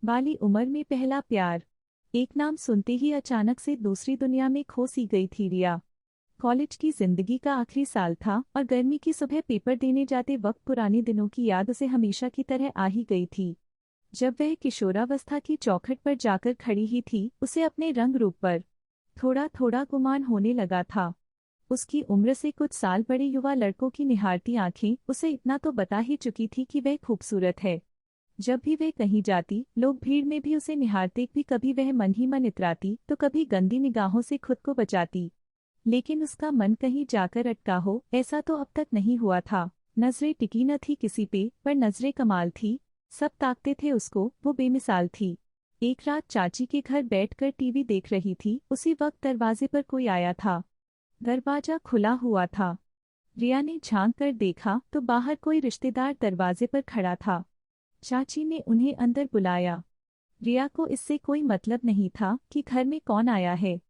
बाली उम्र में पहला प्यार। एक नाम सुनते ही अचानक से दूसरी दुनिया में खो सी गई थी रिया। कॉलेज की जिंदगी का आखिरी साल था और गर्मी की सुबह पेपर देने जाते वक्त पुराने दिनों की याद उसे हमेशा की तरह आ ही गई थी। जब वह किशोरावस्था की चौखट पर जाकर खड़ी ही थी, उसे अपने रंग रूप पर थोड़ा थोड़ा गुमान होने लगा था। उसकी उम्र से कुछ साल बड़े युवा लड़कों की निहारती आंखें उसे इतना तो बता ही चुकी थी कि वह खूबसूरत है। जब भी वह कहीं जाती, लोग भीड़ में भी उसे निहारते, भी कभी वह मन ही मन इतराती तो कभी गंदी निगाहों से खुद को बचाती। लेकिन उसका मन कहीं जाकर अटका हो, ऐसा तो अब तक नहीं हुआ था। नजरें टिकी न थी किसी पे, पर नजरें कमाल थी। सब ताकते थे उसको, वो बेमिसाल थी। एक रात चाची के घर बैठकर टीवी देख रही थी, उसी वक्त दरवाजे पर कोई आया था। दरवाजा खुला हुआ था। रिया ने झांक कर देखा तो बाहर कोई रिश्तेदार दरवाजे पर खड़ा था। चाची ने उन्हें अंदर बुलाया। रिया को इससे कोई मतलब नहीं था कि घर में कौन आया है।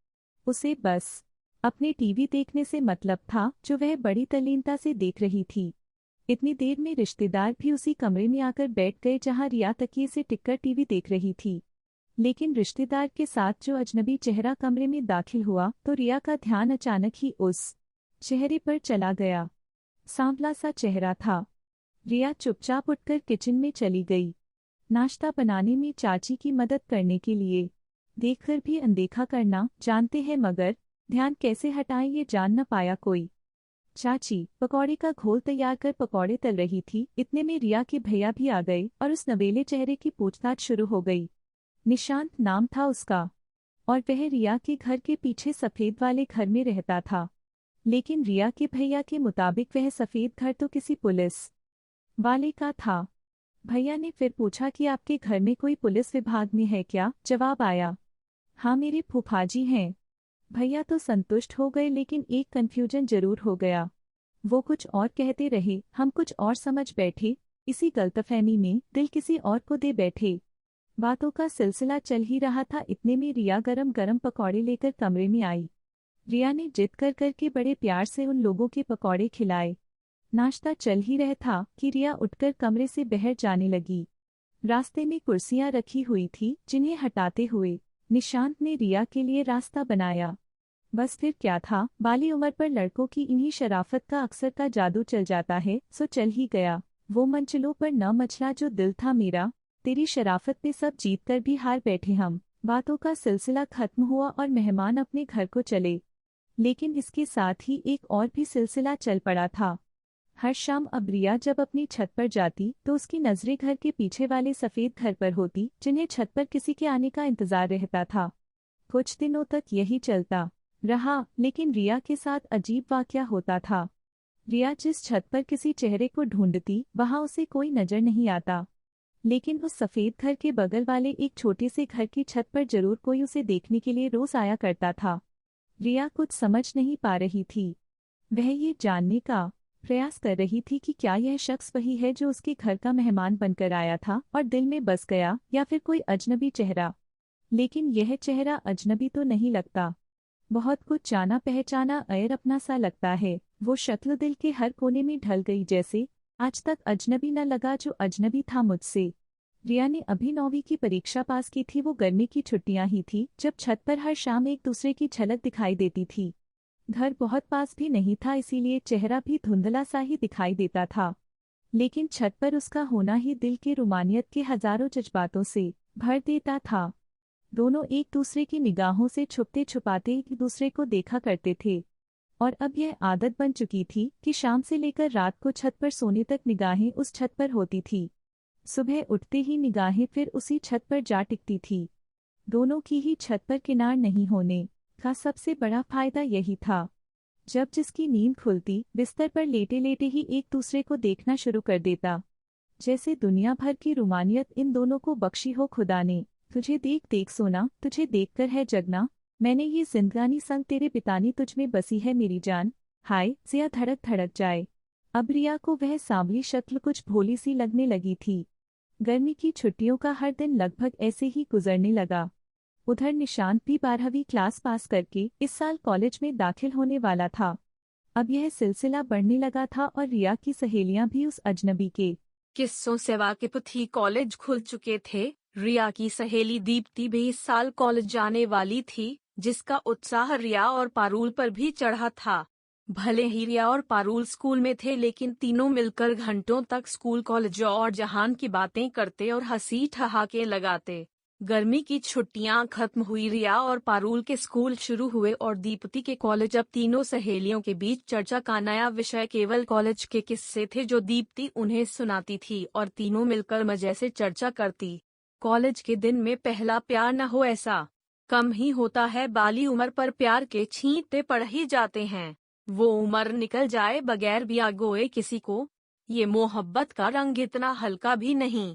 उसे बस अपने टीवी देखने से मतलब था, जो वह बड़ी तल्लीनता से देख रही थी। इतनी देर में रिश्तेदार भी उसी कमरे में आकर बैठ गए जहां रिया तकिए से टिककर टीवी देख रही थी। लेकिन रिश्तेदार के साथ जो अजनबी चेहरा कमरे में दाखिल हुआ तो रिया का ध्यान अचानक ही उस चेहरे पर चला गया। सांवला सा चेहरा था। रिया चुपचाप उठकर किचन में चली गई, नाश्ता बनाने में चाची की मदद करने के लिए। देखकर भी अनदेखा करना जानते हैं, मगर ध्यान कैसे हटाएं ये जान न पाया कोई। चाची पकौड़े का घोल तैयार कर पकौड़े तल रही थी, इतने में रिया के भैया भी आ गए और उस नवेले चेहरे की पूछताछ शुरू हो गई। निशांत नाम था उसका, और वह रिया के घर के पीछे सफेद वाले घर में रहता था। लेकिन रिया के भैया के मुताबिक वह सफेद घर तो किसी पुलिस वाले का था। भैया ने फिर पूछा कि आपके घर में कोई पुलिस विभाग में है क्या? जवाब आया, हाँ मेरे फूफाजी हैं। भैया तो संतुष्ट हो गए, लेकिन एक कन्फ्यूजन जरूर हो गया। वो कुछ और कहते रहे, हम कुछ और समझ बैठे। इसी गलतफहमी में दिल किसी और को दे बैठे। बातों का सिलसिला चल ही रहा था, इतने में रिया गरम गरम पकौड़े लेकर कमरे में आई। रिया ने जिद कर करके बड़े प्यार से उन लोगों के पकौड़े खिलाए। नाश्ता चल ही रहा था कि रिया उठकर कमरे से बाहर जाने लगी। रास्ते में कुर्सियां रखी हुई थी, जिन्हें हटाते हुए निशांत ने रिया के लिए रास्ता बनाया। बस फिर क्या था, बाली उम्र पर लड़कों की इन्हीं शराफत का अक्सर का जादू चल जाता है, सो चल ही गया। वो मंचलों पर न मचला जो दिल था मेरा, तेरी शराफत पे सब जीत कर भी हार बैठे हम। बातों का सिलसिला खत्म हुआ और मेहमान अपने घर को चले। लेकिन इसके साथ ही एक और भी सिलसिला चल पड़ा था। हर शाम अब रिया जब अपनी छत पर जाती तो उसकी नजरें घर के पीछे वाले सफेद घर पर होती, जिन्हें छत पर किसी के आने का इंतजार रहता था। कुछ दिनों तक यही चलता रहा, लेकिन रिया के साथ अजीब वाकया होता था। रिया जिस छत पर किसी चेहरे को ढूंढती, वहां उसे कोई नजर नहीं आता। लेकिन उस सफेद घर के बगल वाले एक छोटे से घर की छत पर जरूर कोई उसे देखने के लिए रोज आया करता था। रिया कुछ समझ नहीं पा रही थी। वह ये जानने का प्रयास कर रही थी कि क्या यह शख्स वही है जो उसके घर का मेहमान बनकर आया था और दिल में बस गया, या फिर कोई अजनबी चेहरा। लेकिन यह चेहरा अजनबी तो नहीं लगता, बहुत कुछ जाना पहचाना अयर अपना सा लगता है। वो शक्ल दिल के हर कोने में ढल गई, जैसे आज तक अजनबी न लगा जो अजनबी था मुझसे। रिया ने अभी 9वीं की परीक्षा पास की थी। वो गर्मी की छुट्टियां ही थी जब छत पर हर शाम एक दूसरे की झलक दिखाई देती थी। घर बहुत पास भी नहीं था, इसीलिए चेहरा भी धुंधला सा ही दिखाई देता था। लेकिन छत पर उसका होना ही दिल के रोमानियत के हजारों जज्बातों से भर देता था। दोनों एक दूसरे की निगाहों से छुपते छुपाते एक दूसरे को देखा करते थे, और अब यह आदत बन चुकी थी कि शाम से लेकर रात को छत पर सोने तक निगाहें उस छत पर होती थी। सुबह उठते ही निगाहें फिर उसी छत पर जा टिकती थी। दोनों की ही छत पर किनार नहीं होने का सबसे बड़ा फायदा यही था। जब जिसकी नींद खुलती, बिस्तर पर लेटे लेटे ही एक दूसरे को देखना शुरू कर देता, जैसे दुनिया भर की रुमानियत इन दोनों को बख्शी हो खुदा ने। तुझे देख देख सोना, तुझे देखकर है जगना, मैंने ये जिंदगानी संग तेरे बितानी, तुझ में बसी है मेरी जान। हाय जिया धड़क धड़क जाए। अब रिया को वह सांवली शक्ल कुछ भोली सी लगने लगी थी। गर्मी की छुट्टियों का हर दिन लगभग ऐसे ही गुजरने लगा। उधर निशांत भी 12वीं क्लास पास करके इस साल कॉलेज में दाखिल होने वाला था। अब यह सिलसिला बढ़ने लगा था और रिया की सहेलियां भी उस अजनबी के किस्सों से वाकिफ थी। कॉलेज खुल चुके थे, रिया की सहेली दीप्ति भी इस साल कॉलेज जाने वाली थी, जिसका उत्साह रिया और पारुल पर भी चढ़ा था। भले ही रिया और पारुल स्कूल में थे, लेकिन तीनों मिलकर घंटों तक स्कूल, कॉलेज और जहान की बातें करते और हंसी ठहाके लगाते। गर्मी की छुट्टियां खत्म हुई, रिया और पारुल के स्कूल शुरू हुए और दीप्ति के कॉलेज। अब तीनों सहेलियों के बीच चर्चा का नया विषय केवल कॉलेज के किस्से थे, जो दीप्ति उन्हें सुनाती थी और तीनों मिलकर मजे से चर्चा करती। कॉलेज के दिन में पहला प्यार न हो, ऐसा कम ही होता है। बाली उम्र पर प्यार के छींटे पड़ ही जाते हैं। वो उम्र निकल जाए बगैर बिया गोए किसी को, ये मोहब्बत का रंग इतना हल्का भी नहीं।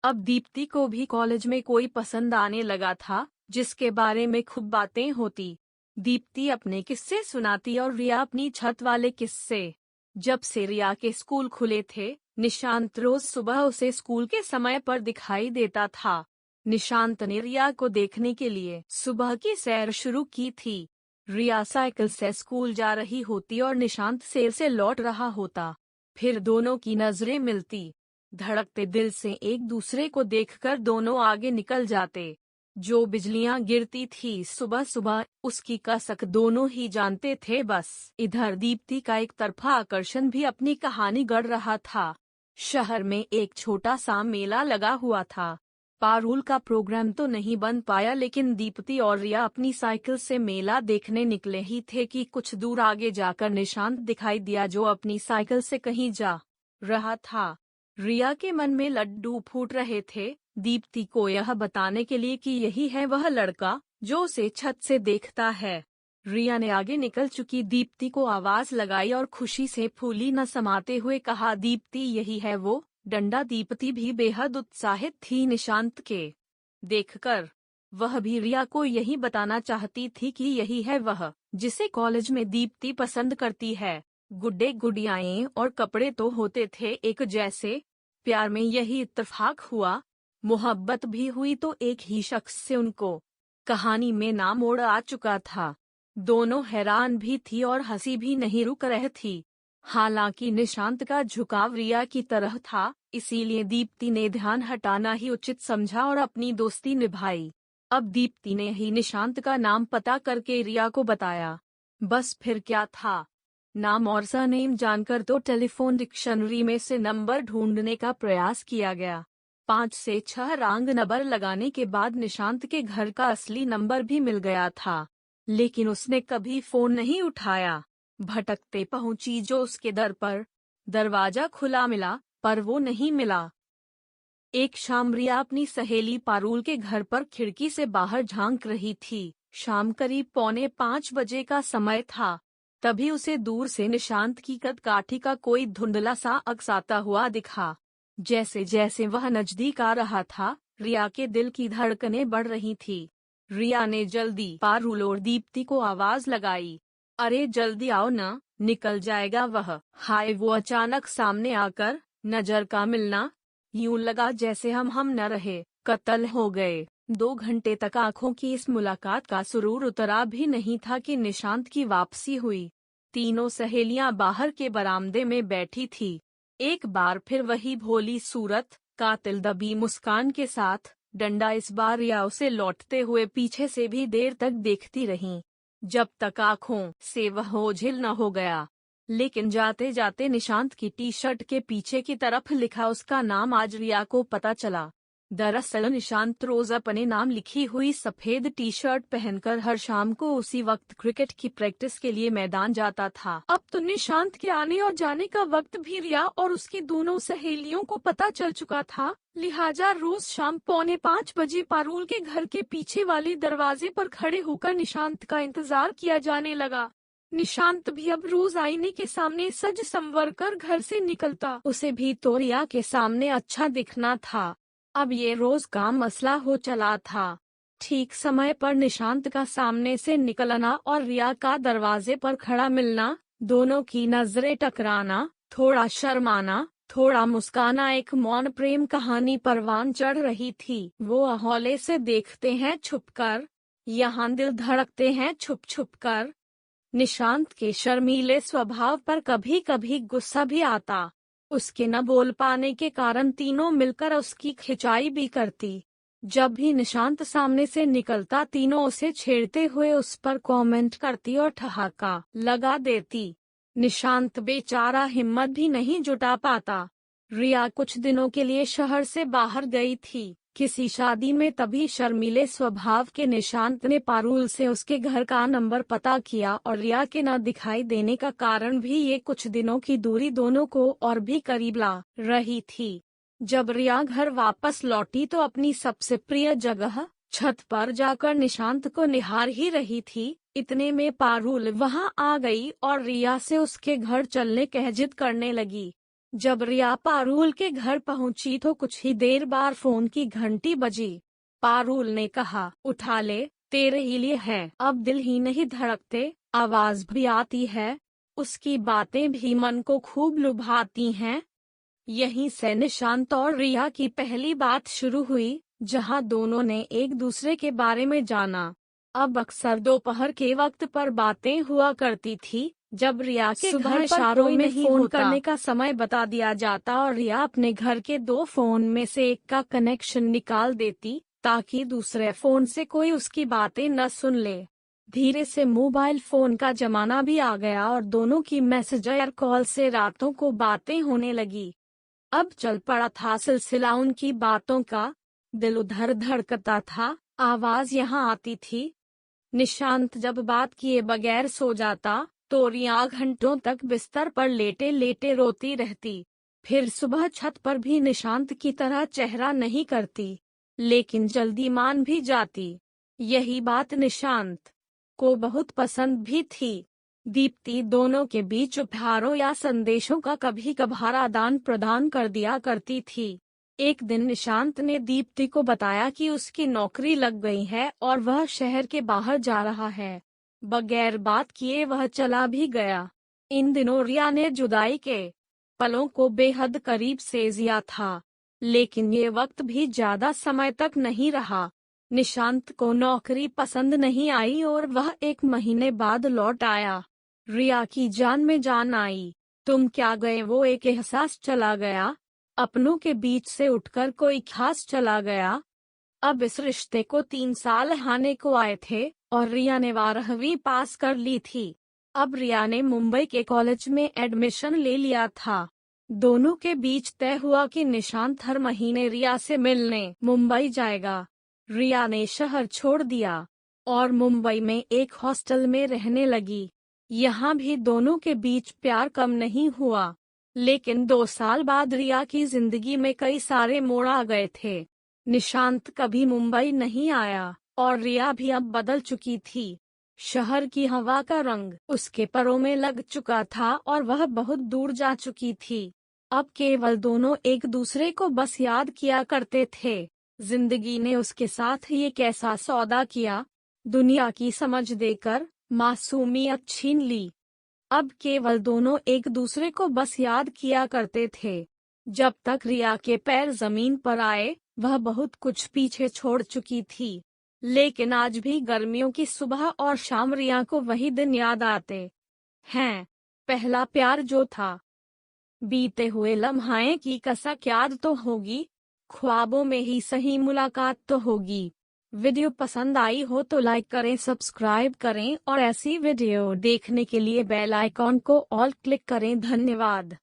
अब दीप्ति को भी कॉलेज में कोई पसंद आने लगा था, जिसके बारे में खूब बातें होती। दीप्ति अपने किस्से सुनाती और रिया अपनी छत वाले किस्से। जब से रिया के स्कूल खुले थे, निशांत रोज सुबह उसे स्कूल के समय पर दिखाई देता था। निशांत ने रिया को देखने के लिए सुबह की सैर शुरू की थी। रिया साइकिल से स्कूल जा रही होती और निशांत सैर से लौट रहा होता। फिर दोनों की नजरें मिलती। धड़कते दिल से एक दूसरे को देखकर दोनों आगे निकल जाते। जो बिजलियां गिरती थी सुबह सुबह, उसकी कसक दोनों ही जानते थे। बस इधर दीप्ति का एक तरफा आकर्षण भी अपनी कहानी गढ़ रहा था। शहर में एक छोटा सा मेला लगा हुआ था। पारुल का प्रोग्राम तो नहीं बन पाया, लेकिन दीप्ति और रिया अपनी साइकिल से मेला देखने निकले ही थे कि कुछ दूर आगे जाकर निशांत दिखाई दिया, जो अपनी साइकिल से कहीं जा रहा था। रिया के मन में लड्डू फूट रहे थे, दीप्ति को यह बताने के लिए कि यही है वह लड़का जो उसे छत से देखता है। रिया ने आगे निकल चुकी दीप्ति को आवाज लगाई और खुशी से फूली न समाते हुए कहा, दीप्ति यही है वो डंडा। दीप्ति भी बेहद उत्साहित थी निशांत के देखकर। वह भी रिया को यही बताना चाहती थी कि यही है वह जिसे कॉलेज में दीप्ति पसंद करती है। गुड्डे गुड़ियाएं और कपड़े तो होते थे एक जैसे। प्यार में यही इत्तेफाक हुआ। मोहब्बत भी हुई तो एक ही शख्स से। उनको कहानी में ना मोड़ आ चुका था। दोनों हैरान भी थी और हंसी भी नहीं रुक रही थी। हालांकि निशांत का झुकाव रिया की तरह था, इसीलिए दीप्ति ने ध्यान हटाना ही उचित समझा और अपनी दोस्ती निभाई। अब दीप्ति ने ही निशांत का नाम पता करके रिया को बताया। बस फिर क्या था, नाम और सरनेम जानकर तो टेलीफोन डिक्शनरी में से नंबर ढूंढने का प्रयास किया गया। 5 से 6 रंग नंबर लगाने के बाद निशांत के घर का असली नंबर भी मिल गया था, लेकिन उसने कभी फोन नहीं उठाया। भटकते पहुंची जो उसके दर पर। दरवाजा खुला मिला, पर वो नहीं मिला। एक शाम रिया अपनी सहेली पारुल के घर पर खिड़की से बाहर झांक रही थी। शाम करीब 4:45 बजे का समय था। तभी उसे दूर से निशांत की कदकाठी का कोई धुंधला सा अक्स आता हुआ दिखा। जैसे जैसे वह नजदीक आ रहा था, रिया के दिल की धड़कनें बढ़ रही थी। रिया ने जल्दी पारुल और दीप्ति को आवाज लगाई, अरे जल्दी आओ ना, निकल जाएगा वह। हाय, वो अचानक सामने आकर नजर का मिलना, यूं लगा जैसे हम न रहे, कत्ल हो गए। 2 घंटे तक आंखों की इस मुलाकात का सुरूर उतरा भी नहीं था कि निशांत की वापसी हुई। तीनों सहेलियां बाहर के बरामदे में बैठी थी। एक बार फिर वही भोली सूरत, कातिल दबी मुस्कान के साथ। डंडा इस बार रिया उसे लौटते हुए पीछे से भी देर तक देखती रहीं, जब तक आंखों से वह ओझल न हो गया। लेकिन जाते जाते निशांत की टी-शर्ट के पीछे की तरफ लिखा उसका नाम आज रिया को पता चला। दरअसल निशांत रोज अपने नाम लिखी हुई सफेद टी-शर्ट पहनकर हर शाम को उसी वक्त क्रिकेट की प्रैक्टिस के लिए मैदान जाता था। अब तो निशांत के आने और जाने का वक्त भी रिया और उसकी दोनों सहेलियों को पता चल चुका था। लिहाजा रोज शाम 4:45 बजे पारुल के घर के पीछे वाले दरवाजे पर खड़े होकर निशांत का इंतजार किया जाने लगा। निशांत भी अब रोज आईने के सामने सज संवर कर घर से निकलता। उसे भी तो रिया के सामने अच्छा दिखना था। अब ये रोज का मसला हो चला था। ठीक समय पर निशांत का सामने से निकलना और रिया का दरवाजे पर खड़ा मिलना, दोनों की नजरें टकराना, थोड़ा शर्माना, थोड़ा मुस्काना, एक मौन प्रेम कहानी परवान चढ़ रही थी। वो हौले से देखते हैं छुपकर, यहाँ दिल धड़कते हैं छुप छुप कर। निशांत के शर्मीले स्वभाव पर कभी कभी गुस्सा भी आता। उसके न बोल पाने के कारण तीनों मिलकर उसकी खिंचाई भी करती। जब भी निशांत सामने से निकलता तीनों उसे छेड़ते हुए उस पर कमेंट करती और ठहाका लगा देती। निशांत बेचारा हिम्मत भी नहीं जुटा पाता। रिया कुछ दिनों के लिए शहर से बाहर गई थी किसी शादी में, तभी शर्मीले स्वभाव के निशांत ने पारुल से उसके घर का नंबर पता किया और रिया के न दिखाई देने का कारण भी ये कुछ दिनों की दूरी दोनों को और भी करीब ला रही थी। जब रिया घर वापस लौटी तो अपनी सबसे प्रिय जगह छत पर जाकर निशांत को निहार ही रही थी। इतने में पारुल वहां आ गई और रिया से उसके घर चलने कह जिद करने लगी। जब रिया पारुल के घर पहुंची तो कुछ ही देर बाद फोन की घंटी बजी। पारुल ने कहा, उठा ले, तेरे ही लिए है। अब दिल ही नहीं धड़कते, आवाज भी आती है, उसकी बातें भी मन को खूब लुभाती हैं। यहीं से निशांत और रिया की पहली बात शुरू हुई, जहां दोनों ने एक दूसरे के बारे में जाना। अब अक्सर दोपहर के वक्त पर बातें हुआ करती थी, जब रिया के घर इशारों में फोन करने का समय बता दिया जाता और रिया अपने घर के 2 फोन में से एक का कनेक्शन निकाल देती ताकि दूसरे फोन से कोई उसकी बातें न सुन ले। धीरे से मोबाइल फोन का जमाना भी आ गया और दोनों की मैसेज या कॉल से रातों को बातें होने लगी। अब चल पड़ा था सिलसिला उनकी बातों का। दिल उधर धड़कता था, आवाज यहाँ आती थी। निशांत जब बात किए बगैर सो जाता तो रिया घंटों तक बिस्तर पर लेटे लेटे रोती रहती। फिर सुबह छत पर भी निशांत की तरह चेहरा नहीं करती, लेकिन जल्दी मान भी जाती। यही बात निशांत को बहुत पसंद भी थी। दीप्ति दोनों के बीच उपहारों या संदेशों का कभी कभार आदान प्रदान कर दिया करती थी। एक दिन निशांत ने दीप्ति को बताया कि उसकी नौकरी लग गई है और वह शहर के बाहर जा रहा है। बगैर बात किए वह चला भी गया। इन दिनों रिया ने जुदाई के पलों को बेहद करीब से जिया था, लेकिन ये वक्त भी ज्यादा समय तक नहीं रहा। निशांत को नौकरी पसंद नहीं आई और वह 1 महीने बाद लौट आया। रिया की जान में जान आई। तुम क्या गए, वो एक एहसास चला गया। अपनों के बीच से उठकर कोई खास चला गया। अब इस रिश्ते को 3 साल हाने को आए थे और रिया ने 12वीं पास कर ली थी। अब रिया ने मुंबई के कॉलेज में एडमिशन ले लिया था। दोनों के बीच तय हुआ कि निशांत हर महीने रिया से मिलने मुंबई जाएगा। रिया ने शहर छोड़ दिया और मुंबई में एक हॉस्टल में रहने लगी। यहाँ भी दोनों के बीच प्यार कम नहीं हुआ, लेकिन 2 साल बाद रिया की जिंदगी में कई सारे मोड़ आ गए थे। निशांत कभी मुंबई नहीं आया और रिया भी अब बदल चुकी थी। शहर की हवा का रंग उसके पैरों में लग चुका था और वह बहुत दूर जा चुकी थी। अब केवल दोनों एक दूसरे को बस याद किया करते थे। जिंदगी ने उसके साथ ये कैसा सौदा किया, दुनिया की समझ देकर मासूमियत छीन ली। अब केवल दोनों एक दूसरे को बस याद किया करते थे। जब तक रिया के पैर जमीन पर आए वह बहुत कुछ पीछे छोड़ चुकी थी, लेकिन आज भी गर्मियों की सुबह और शाम रिया को वही दिन याद आते हैं। पहला प्यार जो था, बीते हुए लम्हाए की कसक याद तो होगी, ख्वाबों में ही सही मुलाकात तो होगी। वीडियो पसंद आई हो तो लाइक करें, सब्सक्राइब करें और ऐसी वीडियो देखने के लिए बेल आइकॉन को ऑल क्लिक करें। धन्यवाद।